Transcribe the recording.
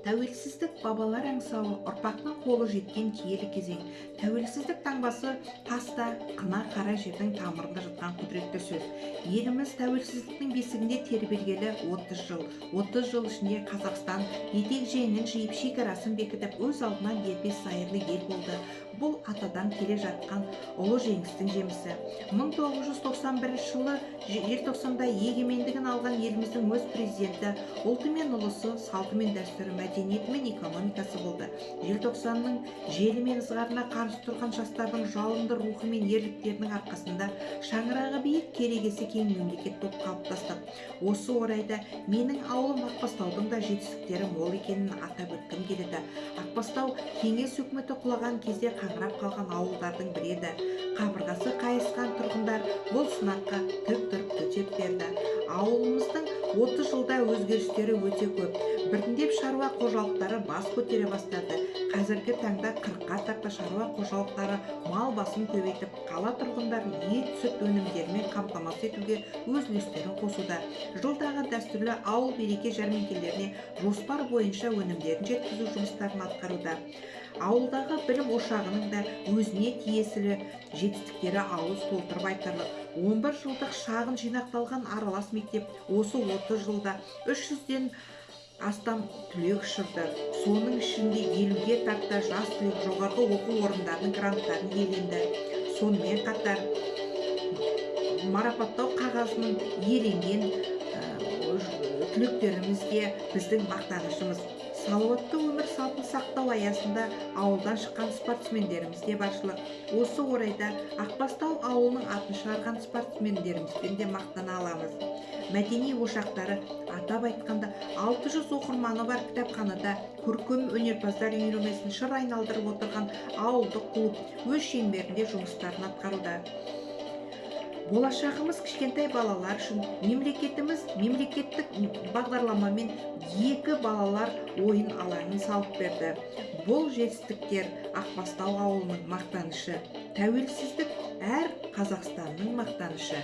Тәуелсіздік бабалар аңсауы, ұрпақтың қолы жеткен киелі кезең. Тәуелсіздік таңбасы таста, қына қара жердің тамырында жатқан құдіретті сөз. Еліміз тәуелсіздіктің бесігінде тербелгелі 30 жыл. 30 жыл ішінде Қазақстан етек жеңін жиып, шекарасын бекітіп, өз алдынан дербес зайырлы ел болды. Бұл атадан келе жатқан ұлы жеңістің жемісі. 1991 жылы желтоқсанда егемендігін алған еліміздің өз президенті, ұлты мен ұлысы, салты мен дәстүрі, мәдениеті мен экономикасы болды. Желтоқсанның желі мен ызғарына қарсы тұрған жастардың жалынды рухы мен ерліктерінің арқасында шаңырағы биік, керегесі кең мемлекет болып қалыптастық. Осы орайда менің ауылым Ақбастаудың да жетістіктері мол екенін атап өткім келеді. Ақбастау кеңес үкіметі құлаған кезде қаңырап қалған ауылдардың бірі еді. Қабырғасы қайысқан тұрғындар бұл сынаққа тік тұрып төтеп берді. Ауылымыздың 30 жылда өзгерістері өте көп. Біртіндеп шаруа қожалықтары бас көтере бастады. Қазіргі таңда 40-қа тарта шаруа қожалықтары мал басын көбейтіп, қала тұрғындарын ет, сүт өнімдерімен қамтамасыз етуге өз үлестерін қосуда. Жылдағы дәстүрлі ауыл береке жәрмеңкелеріне жоспар бойынша өнімдерін жеткізу жұмыстарын атқаруда. Ауылдағы білім ошағының да өзіне тиесілі жетістіктері ауыз толтырып айтарлық. 11 жылдық шағын жинақталған аралас мектеп осы 30 жылда 300-ден астам түлек ұшырды. Соның ішінде 50-ге тарта жас түлек жоғарғы оқу орындарының гранттарын иеленді. Сонымен қатар марапаттау қағазының иеленген түлектеріміз де біздің мақтанышымыз. Салауатты өмір салтын сақтау аясында ауылдан шыққан спортсмендеріміз де баршылық. Осы орайда Ақбастау ауылының атын шығарған спортсмендерімізбен де мақтана аламыз. Мәдени ошақтары, атап айтқанда 600 оқырманы бар кітапханада көркем өнерпаздар үйірмесін шыр айналдырып отырған ауылдық клуб өз шеңберінде жұмыстарын атқаруда. Болашағымыз кішкентай балалар үшін мемлекеттік бағдарламамен 2 балалар ойын алаңын салып берді. Бұл жетістіктер Ақбастау ауылының мақтанышы. Тәуелсіздік әр Қазақстанның мақтанышы.